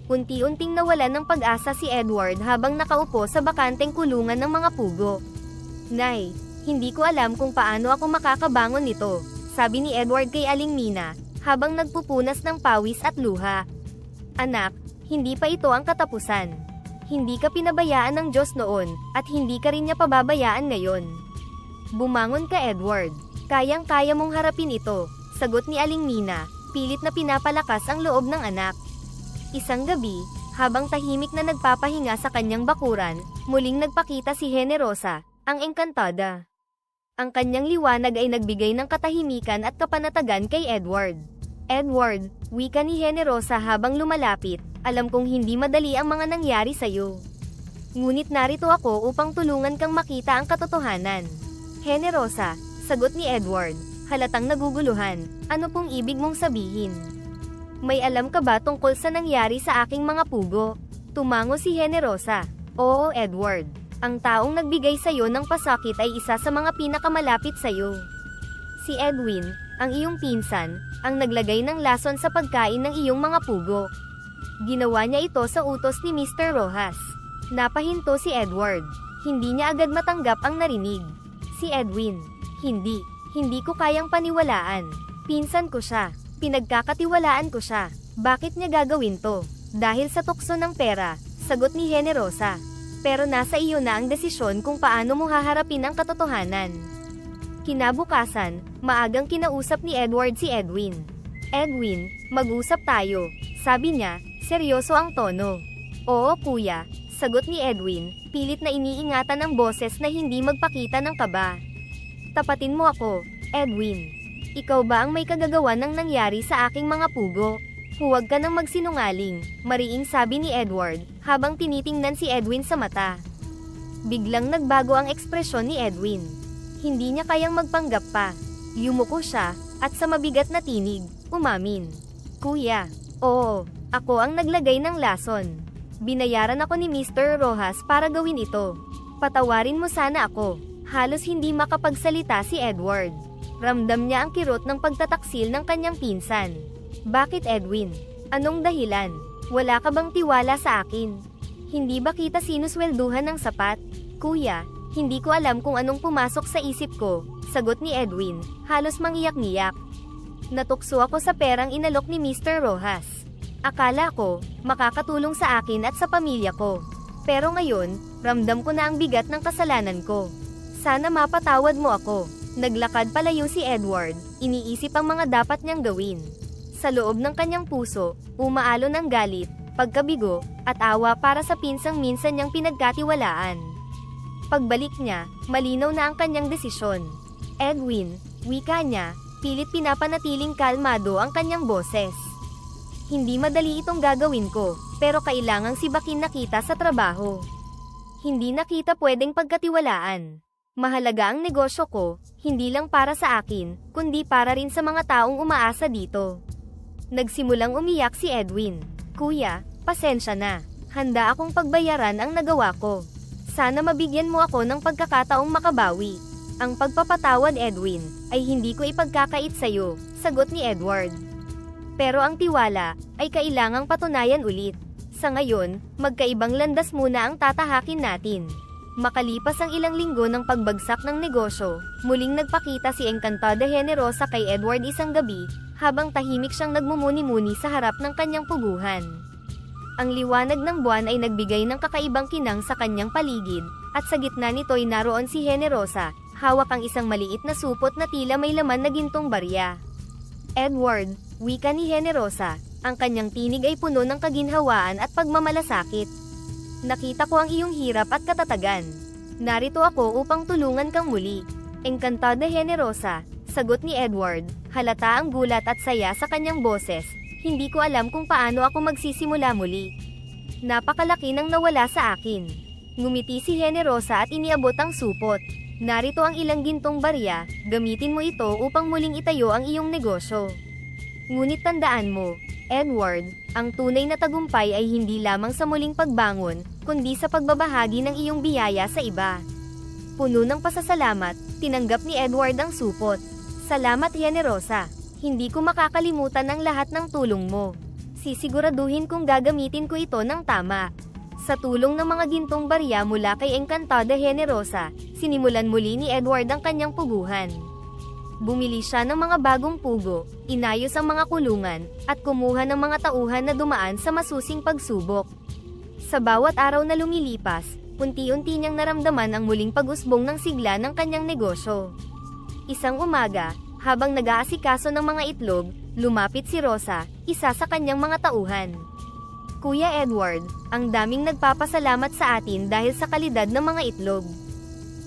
Unti-unting nawalan ng pag-asa si Edward habang nakaupo sa bakanteng kulungan ng mga pugo. Nay, hindi ko alam kung paano ako makakabangon nito, sabi ni Edward kay Aling Mina, habang nagpupunas ng pawis at luha. Anak, hindi pa ito ang katapusan. Hindi ka pinabayaan ng Diyos noon, at hindi ka rin niya pababayaan ngayon. Bumangon ka Edward, kayang-kaya mong harapin ito, sagot ni Aling Mina, pilit na pinapalakas ang loob ng anak. Isang gabi, Habang tahimik na nagpapahinga sa kanyang bakuran, muling nagpakita si Generosa, ang engkantada. Ang kanyang liwanag ay nagbigay ng katahimikan at kapanatagan kay Edward. Edward, wika ni Generosa habang lumalapit, alam kong hindi madali ang mga nangyari sa'yo. Ngunit narito ako upang tulungan kang makita ang katotohanan. Generosa, sagot ni Edward, halatang naguguluhan, ano pong ibig mong sabihin? May alam ka ba tungkol sa nangyari sa aking mga pugo? Tumango si Generosa. Oo, Edward. Ang taong nagbigay sa'yo ng pasakit ay isa sa mga pinakamalapit sa'yo. Si Edwin, ang iyong pinsan, ang naglagay ng lason sa pagkain ng iyong mga pugo. Ginawa niya ito sa utos ni Mr. Rojas. Napahinto si Edward. Hindi niya agad matanggap ang narinig. Si Edwin, hindi ko kayang paniwalaan. Pinsan ko siya. Pinagkakatiwalaan ko siya. Bakit niya gagawin to? Dahil sa tukso ng pera, sagot ni Generosa. Pero nasa iyo na ang desisyon kung paano mo haharapin ang katotohanan. Kinabukasan, maagang kinausap ni Edward si Edwin. Edwin, mag-usap tayo, sabi niya, seryoso ang tono. Oo kuya, sagot ni Edwin, pilit na iniingatan ng boses na hindi magpakita ng kaba. Tapatin mo ako, Edwin. Ikaw ba ang may kagagawa ng nangyari sa aking mga pugo? Huwag ka nang magsinungaling, mariing sabi ni Edward, habang tinitingnan si Edwin sa mata. Biglang nagbago ang ekspresyon ni Edwin. Hindi niya kayang magpanggap pa. Yumuko siya, at sa mabigat na tinig, umamin. Kuya, oo, ako ang naglagay ng lason. Binayaran ako ni Mr. Rojas para gawin ito. Patawarin mo sana ako. Halos hindi makapagsalita si Edward. Ramdam niya ang kirot ng pagtataksil ng kanyang pinsan. Bakit Edwin? Anong dahilan? Wala ka bang tiwala sa akin? Hindi ba kita sinuswelduhan ng sapat? Kuya, hindi ko alam kung anong pumasok sa isip ko, sagot ni Edwin, halos mangiyak-ngiyak. Natukso ako sa perang inalok ni Mr. Rojas. Akala ko, makakatulong sa akin at sa pamilya ko. Pero ngayon, ramdam ko na ang bigat ng kasalanan ko. Sana mapatawad mo ako. Naglakad palayo si Edward, iniisip ang mga dapat niyang gawin. Sa loob ng kanyang puso, umaalon ang galit, pagkabigo, at awa para sa pinsang minsan niyang pinagkatiwalaan. Pagbalik niya, malinaw na ang kanyang desisyon. Edwin, wika niya, pilit pinapanatiling kalmado ang kanyang boses. Hindi madali itong gagawin ko, pero kailangang sibakin na kita sa trabaho. Hindi na kita pwedeng pagkatiwalaan. Mahalaga ang negosyo ko, hindi lang para sa akin, kundi para rin sa mga taong umaasa dito. Nagsimulang umiyak si Edwin. Kuya, pasensya na. Handa akong pagbayaran ang nagawa ko. Sana mabigyan mo ako ng pagkakataong makabawi. Ang pagpapatawad Edwin, ay hindi ko ipagkakait sa'yo, sagot ni Edward. Pero ang tiwala, ay kailangang patunayan ulit. Sa ngayon, magkaibang landas muna ang tatahakin natin. Makalipas ang ilang linggo ng pagbagsak ng negosyo, muling nagpakita si Engkantada Generosa kay Edward isang gabi, habang tahimik siyang nagmumuni-muni sa harap ng kanyang puguhan. Ang liwanag ng buwan ay nagbigay ng kakaibang kinang sa kanyang paligid, at sa gitna nito'y naroon si Generosa, hawak ang isang maliit na supot na tila may laman na gintong barya. Edward, wika ni Generosa, ang kanyang tinig ay puno ng kaginhawaan at pagmamalasakit. Nakita ko ang iyong hirap at katatagan. Narito ako upang tulungan kang muli. Engkantada Generosa, sagot ni Edward, halata ang gulat at saya sa kanyang boses. Hindi ko alam kung paano ako magsisimula muli. Napakalaki nang nawala sa akin. Ngumiti si Generosa at iniabot ang supot. Narito ang ilang gintong barya, gamitin mo ito upang muling itayo ang iyong negosyo. Ngunit tandaan mo, Edward, ang tunay na tagumpay ay hindi lamang sa muling pagbangon, kundi sa pagbabahagi ng iyong biyaya sa iba. Puno ng pasasalamat, tinanggap ni Edward ang supot. Salamat Generosa, hindi ko makakalimutan ang lahat ng tulong mo. Sisiguraduhin kong gagamitin ko ito ng tama. Sa tulong ng mga gintong barya mula kay Engkantada Generosa, sinimulan muli ni Edward ang kanyang puguhan. Bumili siya ng mga bagong pugo, inayos ang mga kulungan, at kumuha ng mga tauhan na dumaan sa masusing pagsubok. Sa bawat araw na lumilipas, unti-unti niyang naramdaman ang muling pag-usbong ng sigla ng kanyang negosyo. Isang umaga, habang nag-aasikaso ng mga itlog, lumapit si Rosa, isa sa kanyang mga tauhan. Kuya Edward, ang daming nagpapasalamat sa atin dahil sa kalidad ng mga itlog.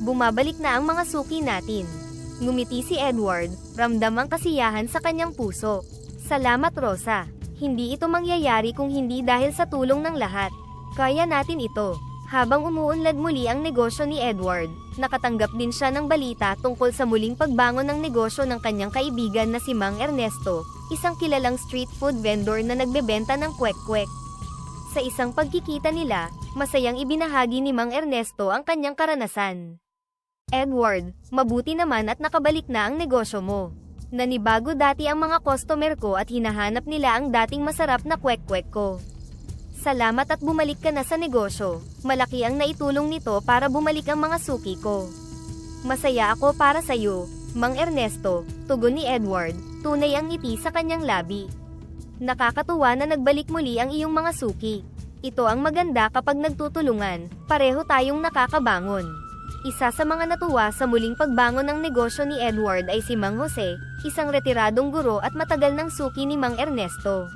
Bumabalik na ang mga suki natin. Ngumiti si Edward, ramdam ang kasiyahan sa kanyang puso. Salamat Rosa. Hindi ito mangyayari kung hindi dahil sa tulong ng lahat. Kaya natin ito. Habang umuunlad muli ang negosyo ni Edward, nakatanggap din siya ng balita tungkol sa muling pagbangon ng negosyo ng kanyang kaibigan na si Mang Ernesto, isang kilalang street food vendor na nagbebenta ng kwek-kwek. Sa isang pagkikita nila, masayang ibinahagi ni Mang Ernesto ang kanyang karanasan. Edward, mabuti naman at nakabalik na ang negosyo mo. Nanibago dati ang mga customer ko at hinahanap nila ang dating masarap na kwek-kwek ko. Salamat at bumalik ka na sa negosyo. Malaki ang naitulong nito para bumalik ang mga suki ko. Masaya ako para sa iyo, Mang Ernesto, tugon ni Edward, tunay ang ngiti sa kanyang labi. Nakakatuwa na nagbalik muli ang iyong mga suki. Ito ang maganda kapag nagtutulungan, pareho tayong nakakabangon. Isa sa mga natuwa sa muling pagbangon ng negosyo ni Edward ay si Mang Jose, isang retiradong guro at matagal ng suki ni Mang Ernesto.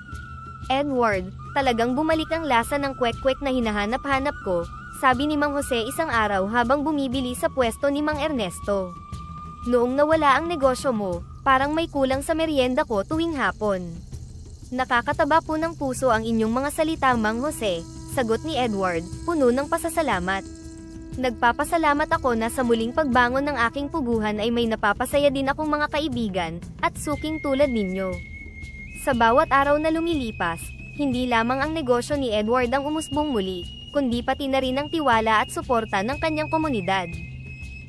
Edward, talagang bumalik ang lasa ng kwek-kwek na hinahanap-hanap ko, sabi ni Mang Jose isang araw habang bumibili sa pwesto ni Mang Ernesto. Noong nawala ang negosyo mo, parang may kulang sa merienda ko tuwing hapon. Nakakataba po ng puso ang inyong mga salita Mang Jose, sagot ni Edward, puno ng pasasalamat. Nagpapasalamat ako na sa muling pagbangon ng aking puguhan ay may napapasaya din akong mga kaibigan, at suking tulad ninyo. Sa bawat araw na lumilipas, hindi lamang ang negosyo ni Edward ang umusbong muli, kundi pati na rin ang tiwala at suporta ng kanyang komunidad.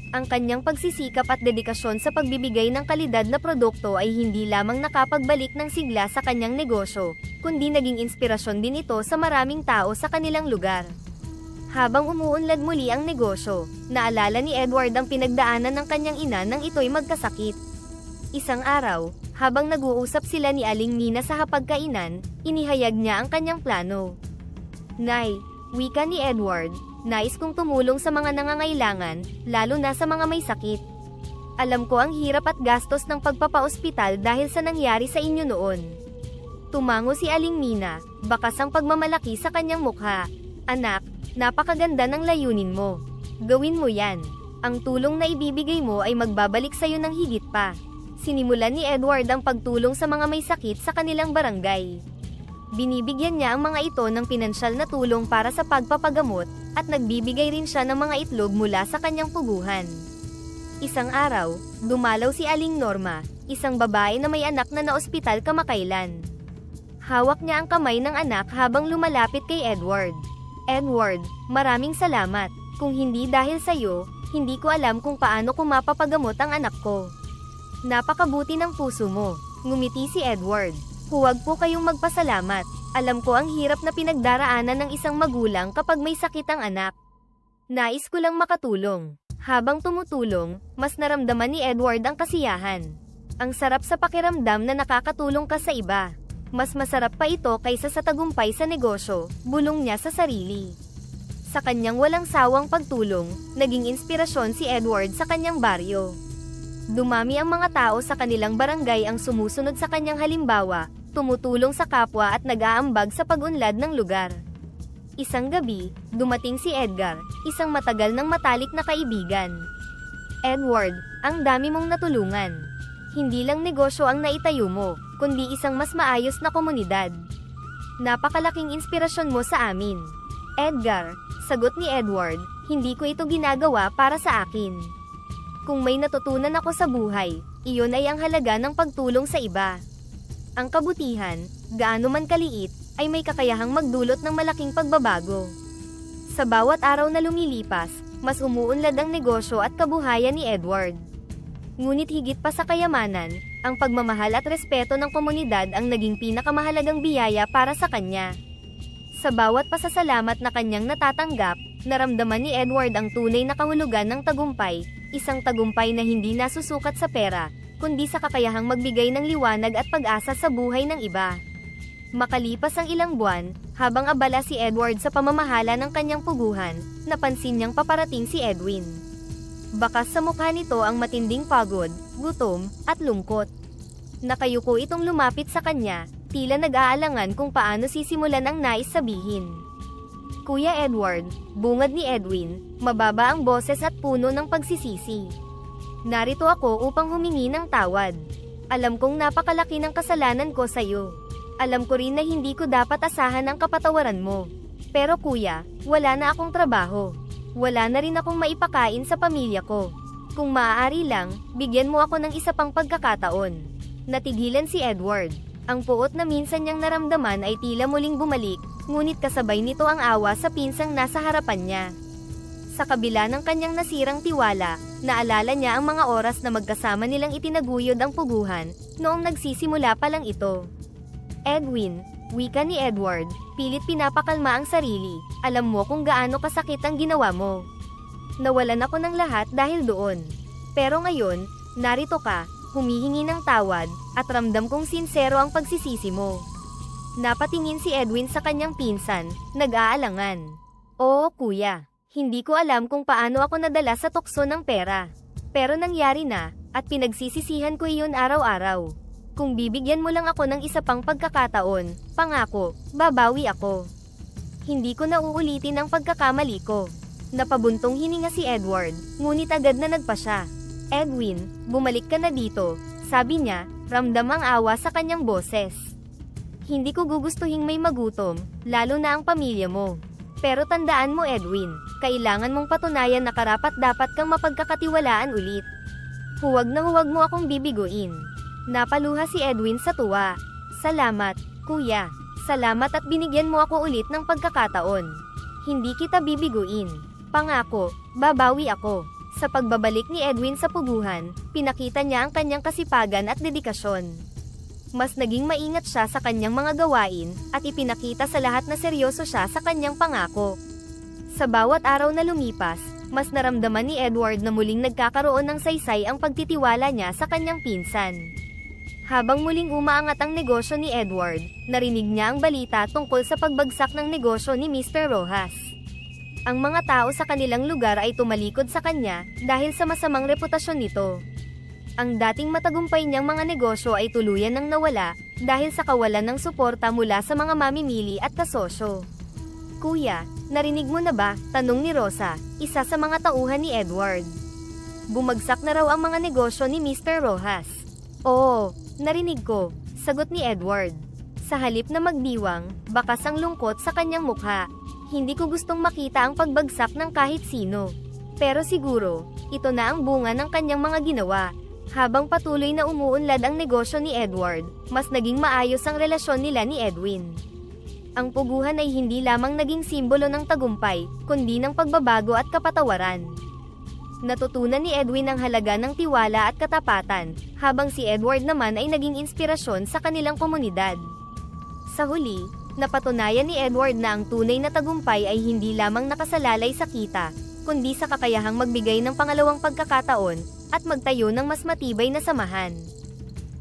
Ang kanyang pagsisikap at dedikasyon sa pagbibigay ng kalidad na produkto ay hindi lamang nakapagbalik ng sigla sa kanyang negosyo, kundi naging inspirasyon din ito sa maraming tao sa kanilang lugar. Habang umuunlad muli ang negosyo, naalala ni Edward ang pinagdaanan ng kanyang ina nang ito'y magkasakit. Isang araw, habang nag-uusap sila ni Aling Nina sa hapagkainan, inihayag niya ang kanyang plano. Nay, wika ni Edward, nais kong tumulong sa mga nangangailangan, lalo na sa mga may sakit. Alam ko ang hirap at gastos ng pagpapaospital dahil sa nangyari sa inyo noon. Tumango si Aling Nina, bakas ang pagmamalaki sa kanyang mukha. Anak, napakaganda ng layunin mo. Gawin mo yan. Ang tulong na ibibigay mo ay magbabalik sa'yo ng higit pa. Sinimulan ni Edward ang pagtulong sa mga may sakit sa kanilang barangay. Binibigyan niya ang mga ito ng pinansyal na tulong para sa pagpapagamot, at nagbibigay rin siya ng mga itlog mula sa kanyang puguhan. Isang araw, dumalaw si Aling Norma, isang babae na may anak na naospital kamakailan. Hawak niya ang kamay ng anak habang lumalapit kay Edward. Edward, maraming salamat. Kung hindi dahil sa'yo, hindi ko alam kung paano ko mapapagamot ang anak ko. Napakabuti ng puso mo, ngumiti si Edward. Huwag po kayong magpasalamat. Alam ko ang hirap na pinagdaraanan ng isang magulang kapag may sakit ang anak. Nais ko lang makatulong. Habang tumutulong, mas naramdaman ni Edward ang kasiyahan. Ang sarap sa pakiramdam na nakakatulong ka sa iba. Mas masarap pa ito kaysa sa tagumpay sa negosyo, bulong niya sa sarili. Sa kanyang walang sawang pagtulong, naging inspirasyon si Edward sa kanyang baryo. Dumami ang mga tao sa kanilang barangay ang sumusunod sa kanyang halimbawa, tumutulong sa kapwa at nag-aambag sa pag-unlad ng lugar. Isang gabi, dumating si Edgar, isang matagal ng matalik na kaibigan. Edward, ang dami mong natulungan. Hindi lang negosyo ang naitayo mo, kundi isang mas maayos na komunidad. Napakalaking inspirasyon mo sa amin. Edgar, sagot ni Edward, hindi ko ito ginagawa para sa akin. Kung may natutunan ako sa buhay, iyon ay ang halaga ng pagtulong sa iba. Ang kabutihan, gaano man kaliit, ay may kakayahang magdulot ng malaking pagbabago. Sa bawat araw na lumilipas, mas umuunlad ang negosyo at kabuhayan ni Edward. Ngunit higit pa sa kayamanan, ang pagmamahal at respeto ng komunidad ang naging pinakamahalagang biyaya para sa kanya. Sa bawat pasasalamat na kanyang natatanggap, naramdaman ni Edward ang tunay na kahulugan ng tagumpay, isang tagumpay na hindi nasusukat sa pera, kundi sa kakayahang magbigay ng liwanag at pag-asa sa buhay ng iba. Makalipas ang ilang buwan, habang abala si Edward sa pamamahala ng kanyang puguhan, napansin niyang paparating si Edwin. Bakas sa mukha nito ang matinding pagod, gutom, at lungkot. Nakayuko itong lumapit sa kanya, tila nag-aalangan kung paano sisimulan ang nais sabihin. Kuya Edward, bungad ni Edwin, mababa ang boses at puno ng pagsisisi. Narito ako upang humingi ng tawad. Alam kong napakalaki ng kasalanan ko sa'yo. Alam ko rin na hindi ko dapat asahan ang kapatawaran mo. Pero kuya, wala na akong trabaho. Wala na rin akong maipakain sa pamilya ko. Kung maaari lang, bigyan mo ako ng isa pang pagkakataon. Natigilan si Edward. Ang puot na minsan niyang naramdaman ay tila muling bumalik, ngunit kasabay nito ang awa sa pinsang nasa harapan niya. Sa kabila ng kanyang nasirang tiwala, naalala niya ang mga oras na magkasama nilang itinaguyod ang puguhan, noong nagsisimula pa lang ito. Edwin, wika ni Edward, pilit pinapakalma ang sarili, alam mo kung gaano kasakit ang ginawa mo. Nawalan ako ng lahat dahil doon. Pero ngayon, narito ka, humihingi ng tawad, at ramdam kong sinsero ang pagsisisi mo. Napatingin si Edwin sa kanyang pinsan, nag-aalangan. Oo kuya, hindi ko alam kung paano ako nadala sa tukso ng pera. Pero nangyari na, at pinagsisisihan ko iyon araw-araw. Kung bibigyan mo lang ako ng isa pang pagkakataon, pangako, babawi ako. Hindi ko na uulitin ang pagkakamali ko. Napabuntong hininga si Edward, ngunit agad na nagpa siya. Edwin, bumalik ka na dito, sabi niya, ramdam ang awa sa kanyang boses. Hindi ko gugustuhing may magutom, lalo na ang pamilya mo. Pero tandaan mo Edwin, kailangan mong patunayan na karapat-dapat kang mapagkakatiwalaan ulit. Huwag na huwag mo akong bibiguin. Napaluha si Edwin sa tuwa. Salamat, kuya. Salamat at binigyan mo ako ulit ng pagkakataon. Hindi kita bibiguin. Pangako, babawi ako. Sa pagbabalik ni Edwin sa puguhan, pinakita niya ang kanyang kasipagan at dedikasyon. Mas naging maingat siya sa kanyang mga gawain, at ipinakita sa lahat na seryoso siya sa kanyang pangako. Sa bawat araw na lumipas, mas naramdaman ni Edward na muling nagkakaroon ng saysay ang pagtitiwala niya sa kanyang pinsan. Habang muling umaangat ang negosyo ni Edward, narinig niya ang balita tungkol sa pagbagsak ng negosyo ni Mr. Rojas. Ang mga tao sa kanilang lugar ay tumalikod sa kanya dahil sa masamang reputasyon nito. Ang dating matagumpay niyang mga negosyo ay tuluyan nang nawala dahil sa kawalan ng suporta mula sa mga mamimili at kasosyo. Kuya, narinig mo na ba? Tanong ni Rosa, isa sa mga tauhan ni Edward. Bumagsak na raw ang mga negosyo ni Mr. Rojas. Oo, narinig ko, sagot ni Edward. Sa halip na magdiwang, bakas ang lungkot sa kanyang mukha. Hindi ko gustong makita ang pagbagsak ng kahit sino. Pero siguro, ito na ang bunga ng kanyang mga ginawa. Habang patuloy na umuunlad ang negosyo ni Edward, mas naging maayos ang relasyon nila ni Edwin. Ang puguhan ay hindi lamang naging simbolo ng tagumpay, kundi ng pagbabago at kapatawaran. Natutunan ni Edwin ang halaga ng tiwala at katapatan, habang si Edward naman ay naging inspirasyon sa kanilang komunidad. Sa huli, napatunayan ni Edward na ang tunay na tagumpay ay hindi lamang nakasalalay sa kita, kundi sa kakayahang magbigay ng pangalawang pagkakataon, at magtayo ng mas matibay na samahan.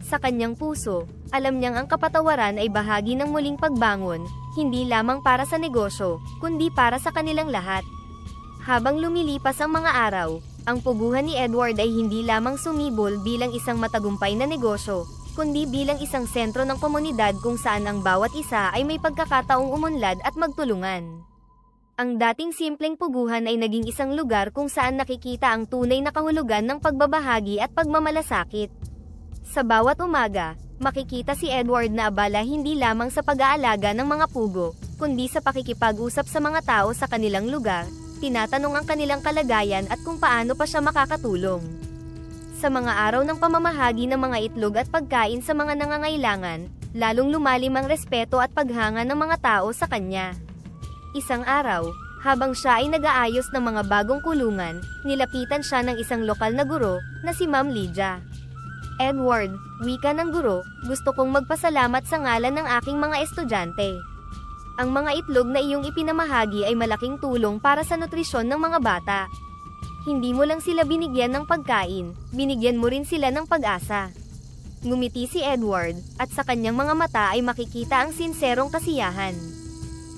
Sa kanyang puso, alam niyang ang kapatawaran ay bahagi ng muling pagbangon, hindi lamang para sa negosyo, kundi para sa kanilang lahat. Habang lumilipas ang mga araw, ang puguhan ni Edward ay hindi lamang sumibol bilang isang matagumpay na negosyo, kundi bilang isang sentro ng komunidad kung saan ang bawat isa ay may pagkakataong umunlad at magtulungan. Ang dating simpleng puguhan ay naging isang lugar kung saan nakikita ang tunay na kahulugan ng pagbabahagi at pagmamalasakit. Sa bawat umaga, makikita si Edward na abala hindi lamang sa pag-aalaga ng mga pugo, kundi sa pakikipag-usap sa mga tao sa kanilang lugar, tinatanong ang kanilang kalagayan at kung paano pa siya makakatulong. Sa mga araw ng pamamahagi ng mga itlog at pagkain sa mga nangangailangan, lalong lumalim ang respeto at paghanga ng mga tao sa kanya. Isang araw, habang siya ay nag-aayos ng mga bagong kulungan, nilapitan siya ng isang lokal na guro, na si Ma'am Lydia. Edward, wika ng guro, gusto kong magpasalamat sa ngalan ng aking mga estudyante. Ang mga itlog na iyong ipinamahagi ay malaking tulong para sa nutrisyon ng mga bata. Hindi mo lang sila binigyan ng pagkain, binigyan mo rin sila ng pag-asa. Ngumiti si Edward, at sa kanyang mga mata ay makikita ang sinserong kasiyahan.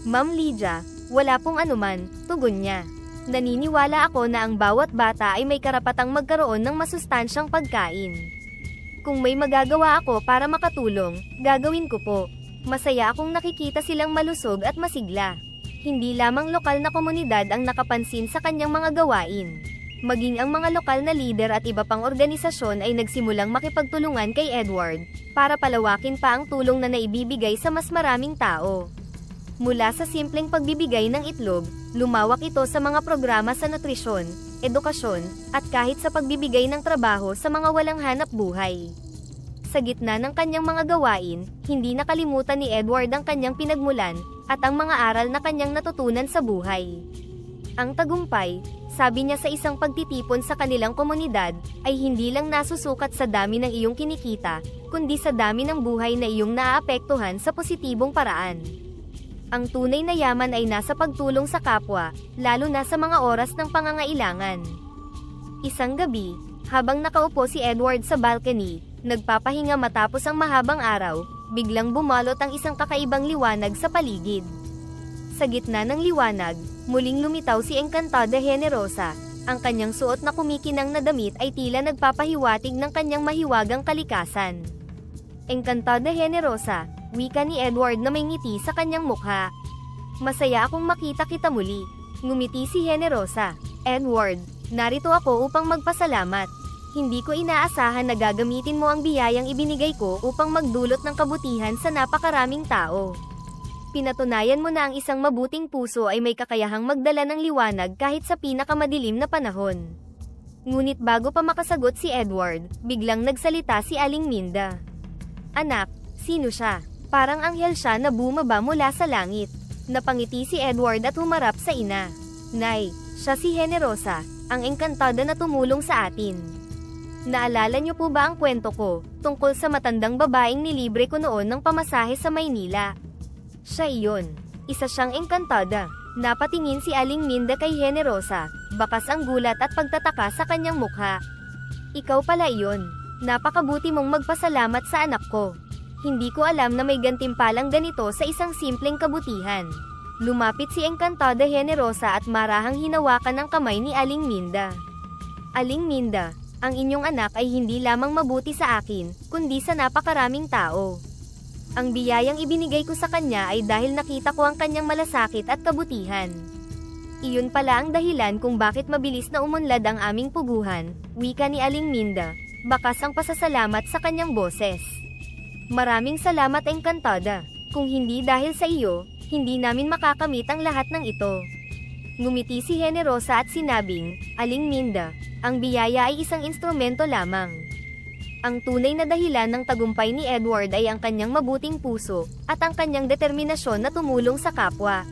Ma'am Lydia, wala pong anuman, tugon niya. Naniniwala ako na ang bawat bata ay may karapatang magkaroon ng masustansyang pagkain. Kung may magagawa ako para makatulong, gagawin ko po, Masaya akong nakikita silang malusog at masigla. Hindi lamang lokal na komunidad ang nakapansin sa kanyang mga gawain. Maging ang mga lokal na lider at iba pang organisasyon ay nagsimulang makipagtulungan kay Edward, para palawakin pa ang tulong na naibibigay sa mas maraming tao. Mula sa simpleng pagbibigay ng itlog, lumawak ito sa mga programa sa nutrisyon, edukasyon, at kahit sa pagbibigay ng trabaho sa mga walang hanap buhay. Sa gitna ng kanyang mga gawain, hindi nakalimutan ni Edward ang kanyang pinagmulan, at ang mga aral na kanyang natutunan sa buhay. Ang tagumpay, sabi niya sa isang pagtitipon sa kanilang komunidad, ay hindi lang nasusukat sa dami ng iyong kinikita, kundi sa dami ng buhay na iyong naaapektuhan sa positibong paraan. Ang tunay na yaman ay nasa pagtulong sa kapwa, lalo na sa mga oras ng pangangailangan. Isang gabi, habang nakaupo si Edward sa balcony, nagpapahinga matapos ang mahabang araw, biglang bumalot ang isang kakaibang liwanag sa paligid. Sa gitna ng liwanag, muling lumitaw si Encantada Generosa. Ang kanyang suot na kumikinang na damit ay tila nagpapahiwatig ng kanyang mahiwagang kalikasan. Encantada Generosa, wika ni Edward na may ngiti sa kanyang mukha. Masaya akong makita kita muli. Ngumiti si Generosa. Edward, narito ako upang magpasalamat. Hindi ko inaasahan na gagamitin mo ang biyayang ibinigay ko upang magdulot ng kabutihan sa napakaraming tao. Pinatunayan mo na ang isang mabuting puso ay may kakayahang magdala ng liwanag kahit sa pinakamadilim na panahon. Ngunit bago pa makasagot si Edward, biglang nagsalita si Aling Minda. Anak, sino siya? Parang anghel siya na bumaba mula sa langit. Napangiti si Edward at humarap sa ina. Nay, siya si Generosa, ang engkantada na tumulong sa atin. Naalala niyo po ba ang kwento ko, tungkol sa matandang babaeng nilibre ko noon ng pamasahe sa Maynila? Siya iyon. Isa siyang engkantada. Napatingin si Aling Minda kay Generosa, bakas ang gulat at pagtataka sa kanyang mukha. Ikaw pala iyon. Napakabuti mong magpasalamat sa anak ko. Hindi ko alam na may gantimpalang ganito sa isang simpleng kabutihan. Lumapit si Encantada Generosa at marahang hinawakan ang kamay ni Aling Minda. Aling Minda, ang inyong anak ay hindi lamang mabuti sa akin, kundi sa napakaraming tao. Ang biyayang ibinigay ko sa kanya ay dahil nakita ko ang kanyang malasakit at kabutihan. Iyon pala ang dahilan kung bakit mabilis na umunlad ang aming puguhan, wika ni Aling Minda, bakas ang pasasalamat sa kanyang boses. Maraming salamat Encantada. Kung hindi dahil sa iyo, hindi namin makakamit ang lahat ng ito. Ngumiti si Generosa at sinabing, Aling Minda, ang biyaya ay isang instrumento lamang. Ang tunay na dahilan ng tagumpay ni Edward ay ang kanyang mabuting puso, at ang kanyang determinasyon na tumulong sa kapwa.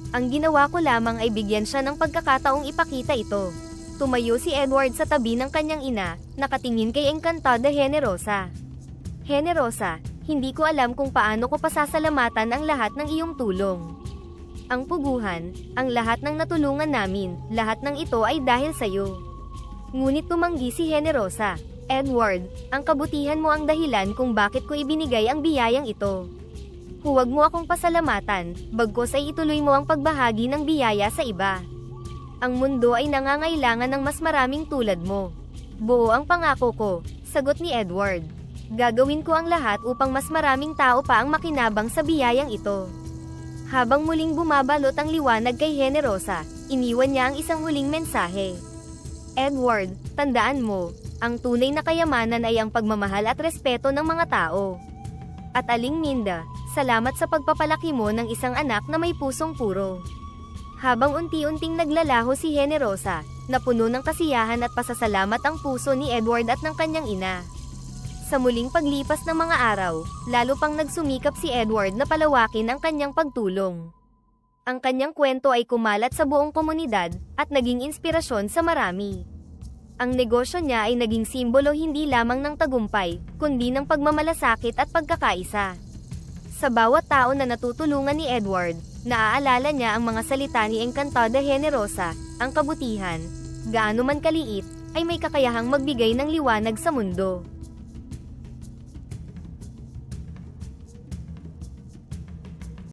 Ang ginawa ko lamang ay bigyan siya ng pagkakataong ipakita ito. Tumayo si Edward sa tabi ng kanyang ina, nakatingin kay Encantada Generosa. Generosa, hindi ko alam kung paano ko pasasalamatan ang lahat ng iyong tulong. Ang puguhan, ang lahat ng natulungan namin, lahat ng ito ay dahil sa iyo. Ngunit tumanggi si Generosa. Edward, ang kabutihan mo ang dahilan kung bakit ko ibinigay ang biyayang ito. Huwag mo akong pasalamatan, bagkus ay ituloy mo ang pagbahagi ng biyaya sa iba. Ang mundo ay nangangailangan ng mas maraming tulad mo. Buo ang pangako ko, sagot ni Edward. Gagawin ko ang lahat upang mas maraming tao pa ang makinabang sa biyayang ito. Habang muling bumabalot ang liwanag kay Generosa, iniwan niya ang isang huling mensahe. Edward, tandaan mo, ang tunay na kayamanan ay ang pagmamahal at respeto ng mga tao. At Aling Minda, salamat sa pagpapalaki mo ng isang anak na may pusong puro. Habang unti-unting naglalaho si Generosa, napuno ng kasiyahan at pasasalamat ang puso ni Edward at ng kanyang ina. Sa muling paglipas ng mga araw, lalo pang nagsumikap si Edward na palawakin ang kanyang pagtulong. Ang kanyang kwento ay kumalat sa buong komunidad, at naging inspirasyon sa marami. Ang negosyo niya ay naging simbolo hindi lamang ng tagumpay, kundi ng pagmamalasakit at pagkakaisa. Sa bawat tao na natutulungan ni Edward, naaalala niya ang mga salita ni Encantada Generosa, ang kabutihan, gaano man kaliit, ay may kakayahang magbigay ng liwanag sa mundo.